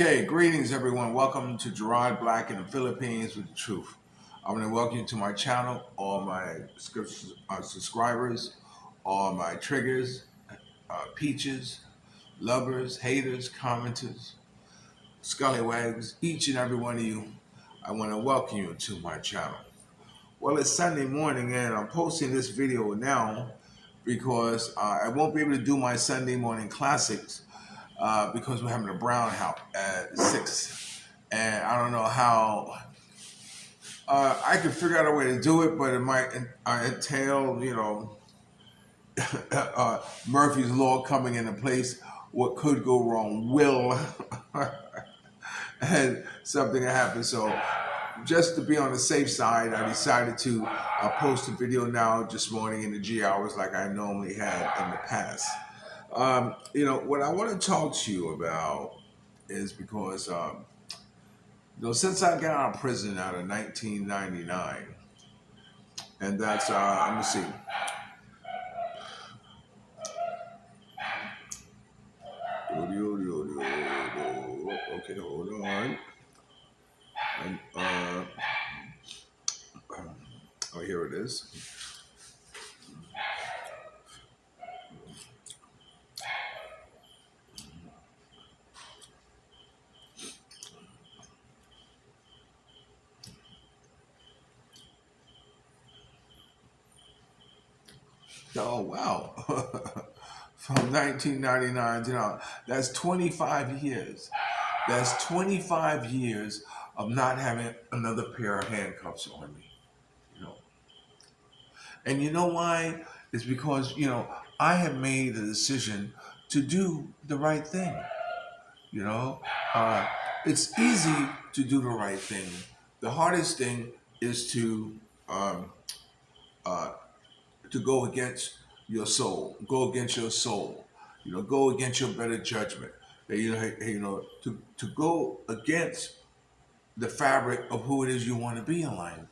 Okay, greetings everyone. Welcome to Gerard Black in the Philippines with the truth. I want to welcome you to my channel, all my subscribers, all my triggers, peaches, lovers, haters, commenters, scallywags, each and every one of you. I want to welcome you to my channel. Well, it's Sunday morning and I'm posting this video now because I won't be able to do my Sunday morning classics because we're having a brown-out at 6. And I don't know how I could figure out a way to do it, but it might entail, Murphy's Law coming into place. What could go wrong will, and something happened. So just to be on the safe side, I decided to post a video now this morning in the G hours like I normally had in the past. What I want to talk to you about is because, since I got out of prison out of 1999, and that's, let me see. Okay, hold on. And, oh, here it is. Oh, wow. From 1999 to now, that's 25 years. That's 25 years of not having another pair of handcuffs on me, And you know why? It's because, I have made the decision to do the right thing. It's easy to do the right thing. The hardest thing is to go against your soul, go against your soul, go against your better judgment. To go against the fabric of who it is you want to be in life.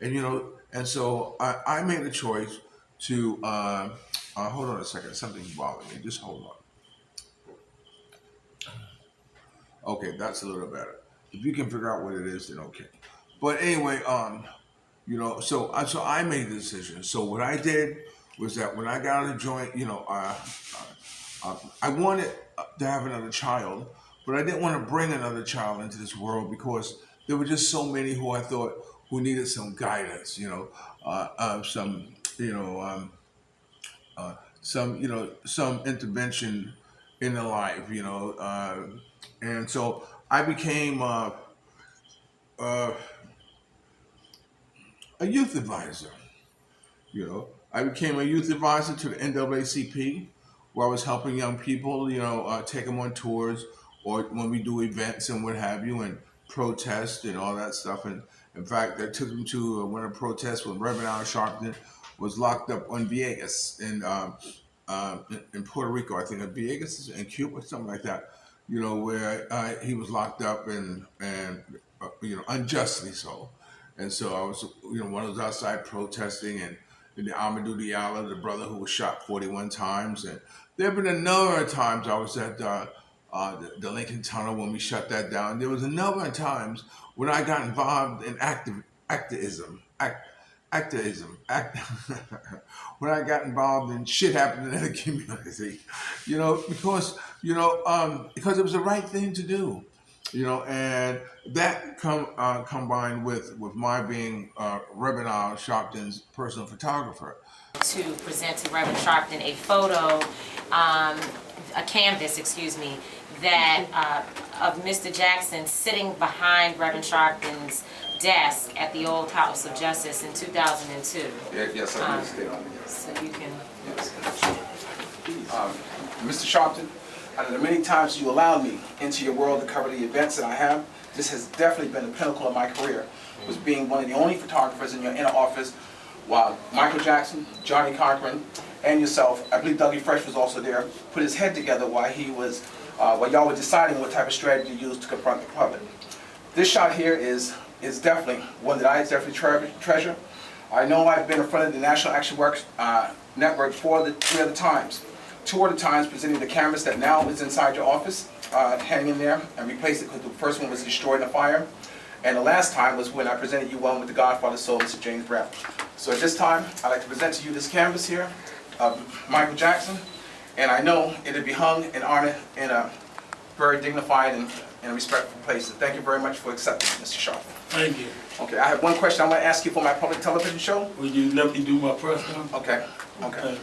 And so I made a choice to hold on a second. Something's bothering me. Just hold on. Okay, that's a little better. If you can figure out what it is, then okay. But anyway, so I made the decision. So what I did was that when I got out of the joint, I wanted to have another child, but I didn't want to bring another child into this world because there were just so many who I thought who needed some guidance, some intervention in their life, and so I became a youth advisor. I became a youth advisor to the NAACP, where I was helping young people, take them on tours or when we do events and what have you, and protest and all that stuff. And in fact, I took them to one of the protests when Reverend Al Sharpton was locked up on Vieques in Puerto Rico. I think in Vieques in Cuba, something like that. Where he was locked up and unjustly so. And so I was, one of those outside protesting, and the Amadou Diallo, the brother who was shot 41 times. And there have been a number of times I was at the Lincoln Tunnel when we shut that down. There was a number of times when I got involved in activism. When I got involved in shit happening in the community, because it was the right thing to do. And that combined with my being Reverend Al Sharpton's personal photographer. To present to Reverend Sharpton a photo, a canvas, that of Mr. Jackson sitting behind Reverend Sharpton's desk at the Old House of Justice in 2002. Yes, I understand on here. So you can. Yes. Mr. Sharpton, out of the many times you allowed me into your world to cover the events that I have, this has definitely been the pinnacle of my career, was being one of the only photographers in your inner office while Michael Jackson, Johnny Cochran, and yourself, I believe Dougie Fresh was also there, put his head together while while y'all were deciding what type of strategy to use to confront the public. This shot here is definitely one that I definitely treasure. I know I've been in front of the National Action Works Network 3 other times. 2 other times presenting the cameras that now is inside your office. hanging there and replaced it because the first one was destroyed in a fire. And the last time was when I presented you one with the Godfather's soul, Mr. James Brown. So at this time, I'd like to present to you this canvas here of Michael Jackson. And I know it'll be hung and honored in a very dignified and respectful place. So thank you very much for accepting, Mr. Sharp. Thank you. Okay, I have one question I want to ask you for my public television show. Will you let me do my first one? Okay, okay.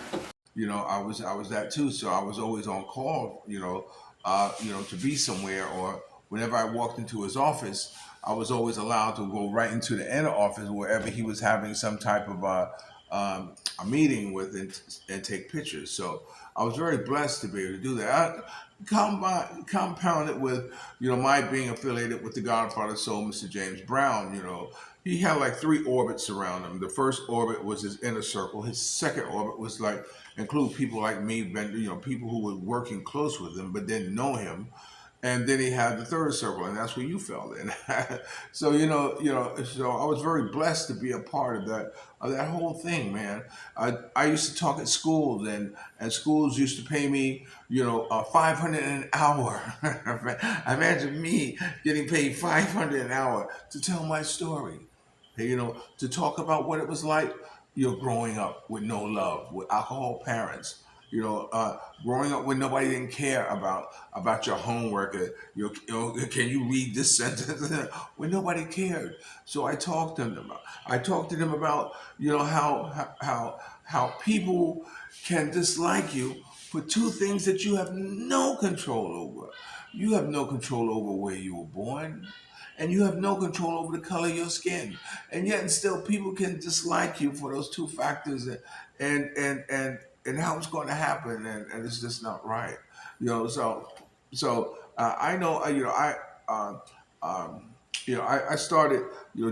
You know, I was that too. So I was always on call. To be somewhere, or whenever I walked into his office, I was always allowed to go right into the inner office wherever he was having some type of a meeting with and take pictures. So I was very blessed to be able to do that. Compounded with, my being affiliated with the Godfather soul, Mr. James Brown. He had like 3 orbits around him. The first orbit was his inner circle. His second orbit was like include people like me, people who were working close with him but didn't know him. And then he had the third circle, and that's where you fell in. So so I was very blessed to be a part of that whole thing, man. I used to talk at schools, and schools used to pay me, $500 an hour. Imagine me getting paid $500 an hour to tell my story. To talk about what it was like, growing up with no love, with alcohol parents. Growing up when nobody didn't care about your homework. Can you read this sentence? When nobody cared. So I talked to them about, how people can dislike you for 2 things that you have no control over. You have no control over where you were born, and you have no control over the color of your skin. And yet and still people can dislike you for those 2 factors, and how it's going to happen, and it's just not right. I know, I started,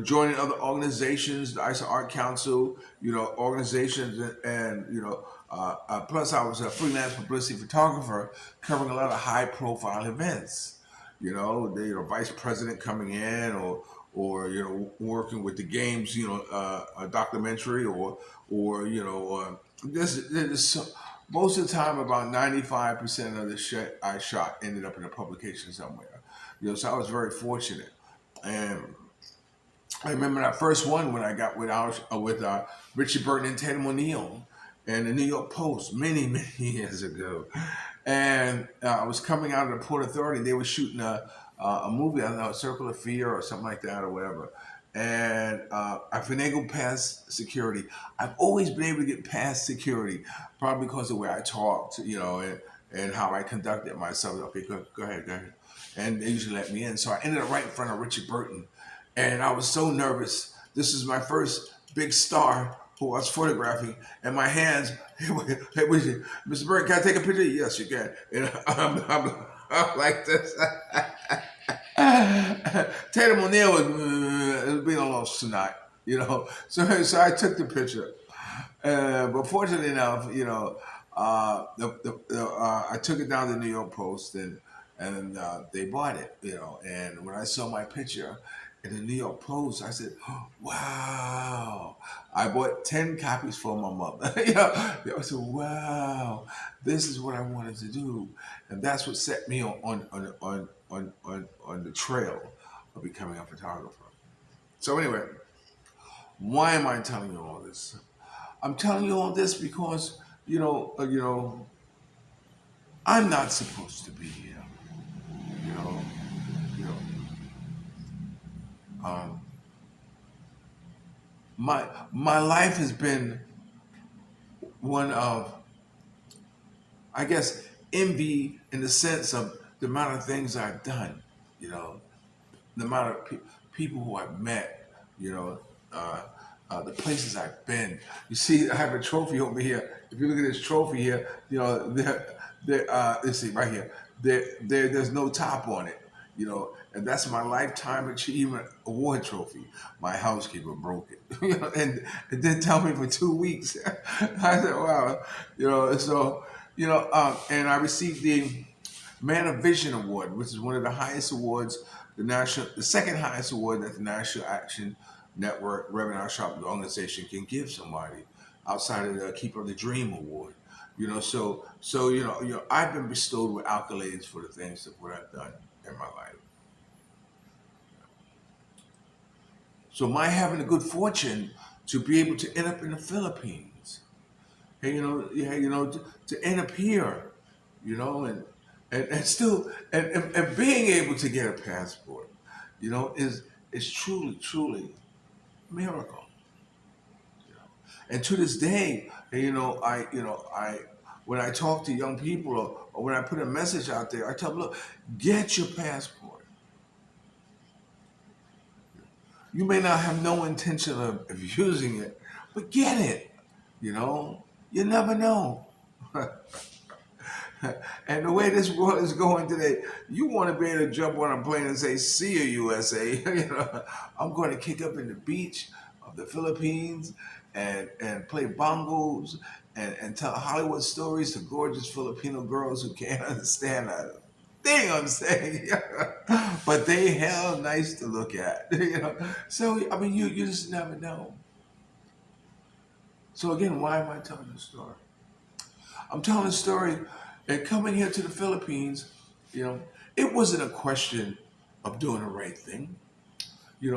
joining other organizations, the ISA Art Council, organizations, and plus I was a freelance publicity photographer covering a lot of high profile events. The vice president coming in, or working with the games, a documentary, or most of the time, about 95% of the shit I shot ended up in a publication somewhere. So I was very fortunate. And I remember that first one when I got with Richard Burton and Tatum O'Neal and the New York Post many, many years ago. And I was coming out of the Port Authority. They were shooting a movie, I don't know, Circle of Fear or something like that or whatever. And I finagled past security. I've always been able to get past security, probably because of the way I talked, and how I conducted myself. Okay, go ahead. And they usually let me in. So I ended up right in front of Richard Burton. And I was so nervous. This is my first big star who I was photographing. And my hands, hey, Mr. Burton, can I take a picture? Yes, you can. And I'm like this. Tatum O'Neal was being a little snot, So I took the picture, but fortunately enough, I took it down to the New York Post, and they bought it, And when I saw my picture in the New York Post, I said, oh, "Wow!" I bought 10 copies for my mother. I said, "Wow, this is what I wanted to do," and that's what set me on the trail of becoming a photographer. So anyway, why am I telling you all this? I'm telling you all this because I'm not supposed to be here. My life has been one of, I guess, envy in the sense of the amount of things I've done, the amount of people who I've met, the places I've been. You see, I have a trophy over here. If you look at this trophy here, let's see, right here, there's no top on it, and that's my Lifetime Achievement Award trophy. My housekeeper broke it, and it didn't tell me for 2 weeks. I said, wow, and I received the Man of Vision Award, which is one of the highest awards, the second highest award that the National Action Network, Reverend Al Sharpton organization can give somebody. outside of the Keeper of the Dream Award. So I've been bestowed with accolades for the things that what I've done in my life. So my having the good fortune to be able to end up in the Philippines, and to end up here, and still and being able to get a passport, is truly a miracle. And to this day, I when I talk to young people or when I put a message out there, I tell them, look, get your passport. You may not have no intention of using it, but get it. You never know. And the way this world is going today, you want to be able to jump on a plane and say, "See you, USA." I'm going to kick up in the beach of the Philippines and play bongos and tell Hollywood stories to gorgeous Filipino girls who can't understand a thing I'm saying, but they hell nice to look at. So I mean, you just never know. So again, why am I telling this story? I'm telling a story and coming here to the Philippines, it wasn't a question of doing the right thing. It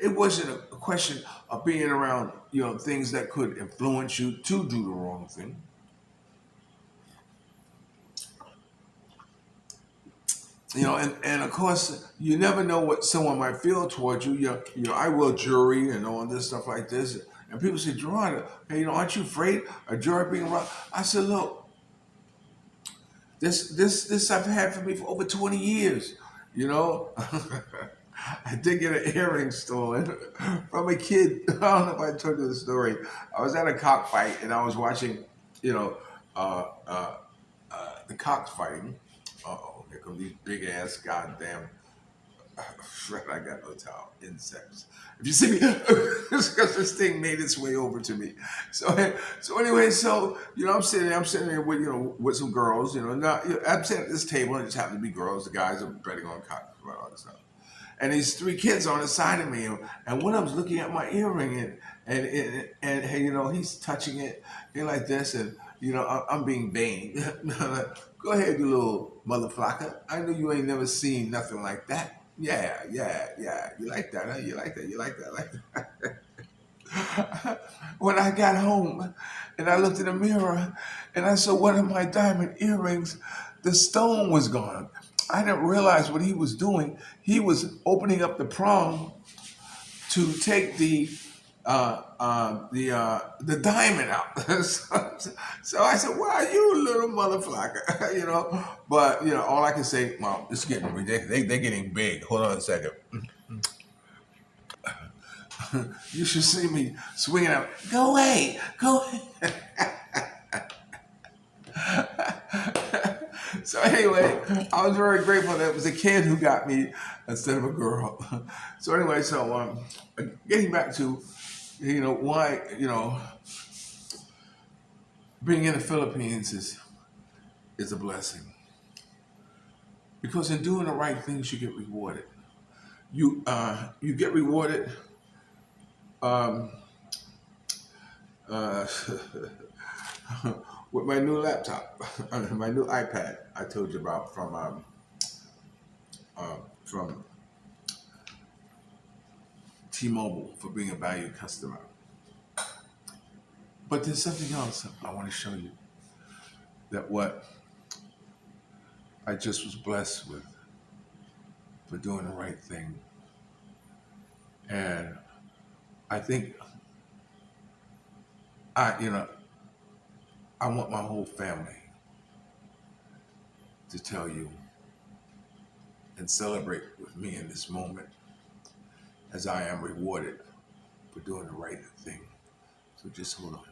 wasn't a question of being around, things that could influence you to do the wrong thing. And of course, you never know what someone might feel towards you. I will jury and all this stuff like this. And people say, Gerard, hey, aren't you afraid of jury being around? I said, look, this I've had for me for over 20 years. I did get an earring stolen from a kid. I don't know if I told you the story. I was at a cockfight and I was watching, the cocks fighting. Uh-oh, here come these big ass goddamn I got no towel. Insects. If you see me, it's because this thing made its way over to me. So anyway, I'm sitting there with with some girls. I'm sitting at this table and it just happened to be girls. The guys are betting on cock, all this stuff. And these three kids on the side of me, and one of them's looking at my earring, and he's touching it, like this, and I'm being vain. Go ahead, you little motherfucker. I know you ain't never seen nothing like that. Yeah. You like that, huh? You like that. When I got home and I looked in the mirror and I saw one of my diamond earrings, the stone was gone. I didn't realize what he was doing. He was opening up the prong to take the diamond out. So I said, "Wow, you little motherfucker," But all I can say, well, it's getting ridiculous. They're getting big. Hold on a second. You should see me swinging out. Go away. So anyway, I was very grateful that it was a kid who got me instead of a girl. So anyway, getting back to, why, being in the Philippines is a blessing. Because in doing the right things, you get rewarded. You get rewarded. With my new laptop, my new iPad, I told you about from T-Mobile for being a valued customer. But there's something else I want to show you. That what I just was blessed with for doing the right thing. And I think I want my whole family to tell you and celebrate with me in this moment as I am rewarded for doing the right thing. So just hold on.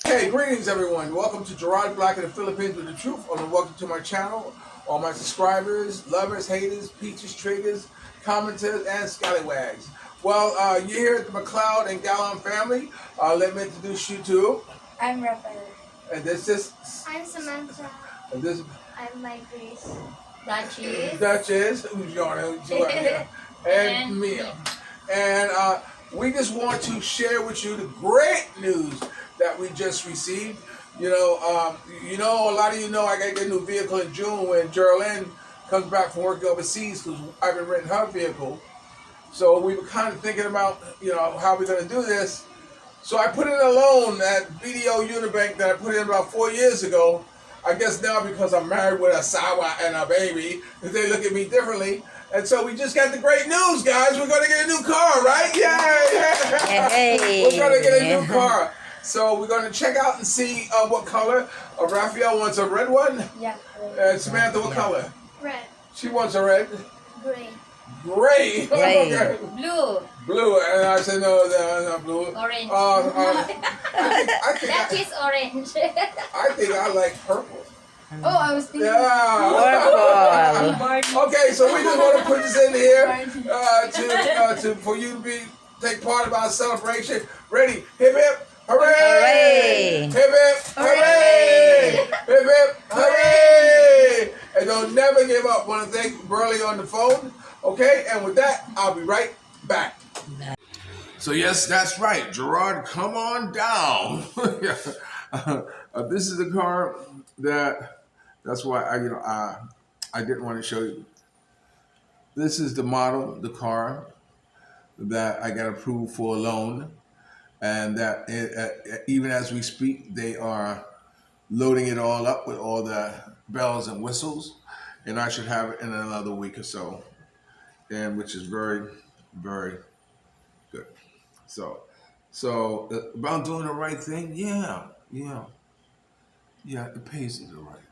Hey, greetings everyone. Welcome to Gerard Black in the Philippines with the Truth. Welcome to my channel. All my subscribers, lovers, haters, peaches, triggers, commenters, and scallywags. Well, you're here at the McLeod and Gallon family. Let me introduce you to... I'm Rafael. And this is... I'm Samantha. And this... I'm my Grace. Duchess. Duchess, who's your name? And Mia. And we just want to share with you the great news that we just received. You know, a lot of you know I got to get a new vehicle in June when Geraldine comes back from working overseas because I've been renting her vehicle. So we were kind of thinking about, how we're going to do this. So I put in a loan at BDO Unibank that I put in about 4 years ago. I guess now because I'm married with a Sawa and a baby, they look at me differently. And so we just got the great news, guys. We're going to get a new car, right? Yay! Hey. We're going to get a new car. So we're going to check out and see what color. Raphael wants a red one. Yeah. And Samantha, what color? Red. She wants a red. Gray. Gray. Gray. Okay. Blue. Blue. And I said, no, not blue. Orange. I think That is orange. I think I like purple. Oh, I was thinking. Yeah. Purple. Okay, so we just want to put this in here for you to take part of our celebration. Ready? Hip hip, hooray! Hooray! Hip hip, hooray! Hip hip, hooray! And don't never give up. Want to thank Burley on the phone. Okay, and with that, I'll be right back. So yes, that's right, Gerard. Come on down. This is the car that's why I didn't want to show you. This is the model, the car that I got approved for a loan, and that even as we speak, they are loading it all up with all the bells and whistles, and I should have it in another week or so, and which is very, very good. So about doing the right thing, yeah, it pays to do the right thing.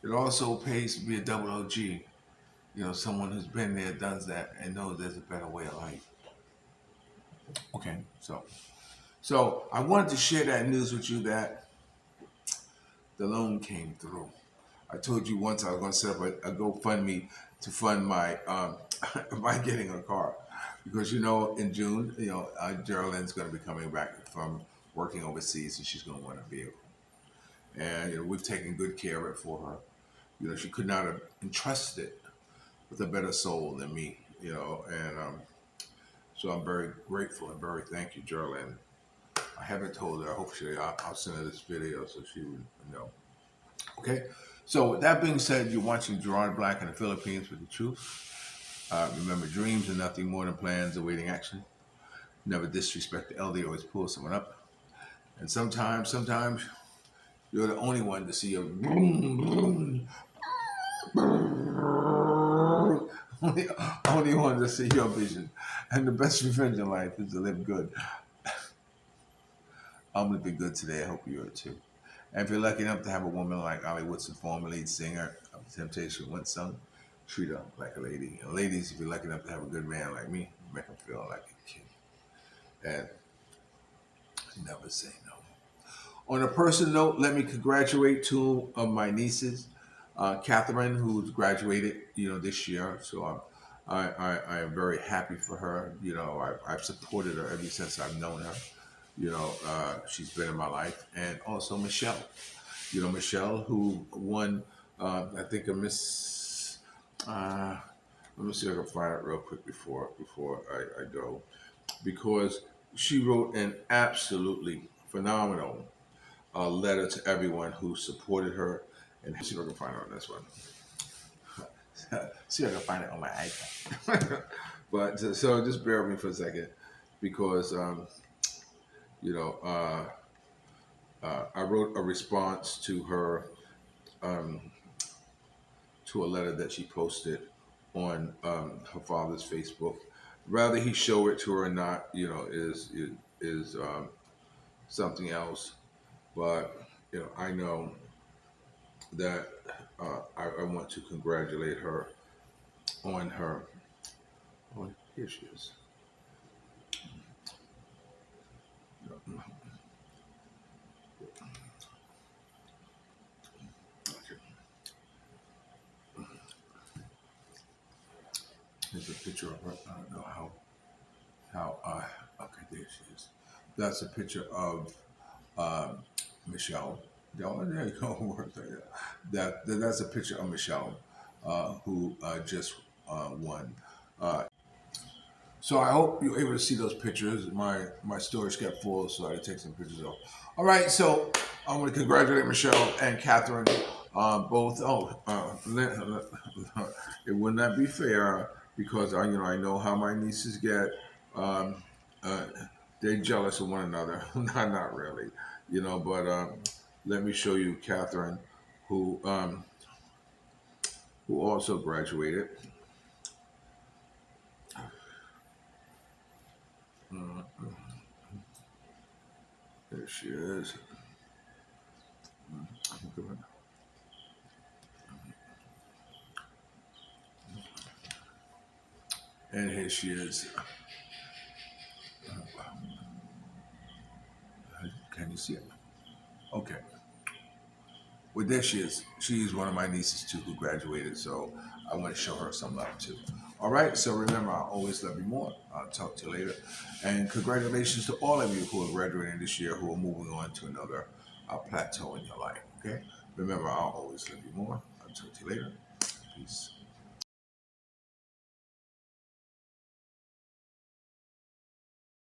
It also pays to be a double OG. Someone who's been there, does that, and knows there's a better way of life. Okay, so I wanted to share that news with you that the loan came through. I told you once I was going to set up a GoFundMe to fund my my getting a car, because in June, Geraldine's going to be coming back from working overseas, and she's going to want a vehicle, and we've taken good care of it for her. She could not have entrusted it with a better soul than me, and so I'm very grateful and very thank you, Geraldine. I haven't told her. Hopefully, I'll send her this video so she would know. Okay. So with that being said, you're watching Gerard Black in the Philippines with the truth. Remember, dreams are nothing more than plans awaiting action. Never disrespect the elder. Always pull someone up. And sometimes you're the only one to see your only one to see your vision. And the best revenge in life is to live good. I'm gonna be good today. I hope you are too. And if you're lucky enough to have a woman like Ollie Woodson, former lead singer of Temptation One Song, treat her like a lady. And ladies, if you're lucky enough to have a good man like me, make him feel like a king. And never say no. On a personal note, let me congratulate two of my nieces, Catherine, who's graduated, this year. So I am very happy for her. I've supported her ever since I've known her. She's been in my life, and also Michelle. Michelle, who won, I think, a Miss. Let me see if I can find it real quick before I go, because she wrote an absolutely phenomenal letter to everyone who supported her, and see if I can find it on this one. See if I can find it on my iPad. But so just bear with me for a second, because. I wrote a response to her, to a letter that she posted on her father's Facebook. Whether he showed it to her or not, is something else. But I know that I want to congratulate her on her. Oh, here she is. There's a picture of her. I don't know how. Okay, there she is. That's a picture of Michelle. Oh, there you go. That's a picture of Michelle, who just won. So I hope you're able to see those pictures. My storage got full, so I had to take some pictures off. All right, so I want to congratulate Michelle and Catherine, both. It would not be fair because I know how my nieces get. Um, uh, they're jealous of one another. Not really, But let me show you Catherine, who also graduated. There she is. And here she is. Can you see it? Okay. Well, there she is. She's one of my nieces too who graduated, so I want to show her some love too. All right, so remember, I'll always love you more. I'll talk to you later. And congratulations to all of you who are graduating this year, who are moving on to another plateau in your life, okay? Remember, I'll always love you more. I'll talk to you later. Peace.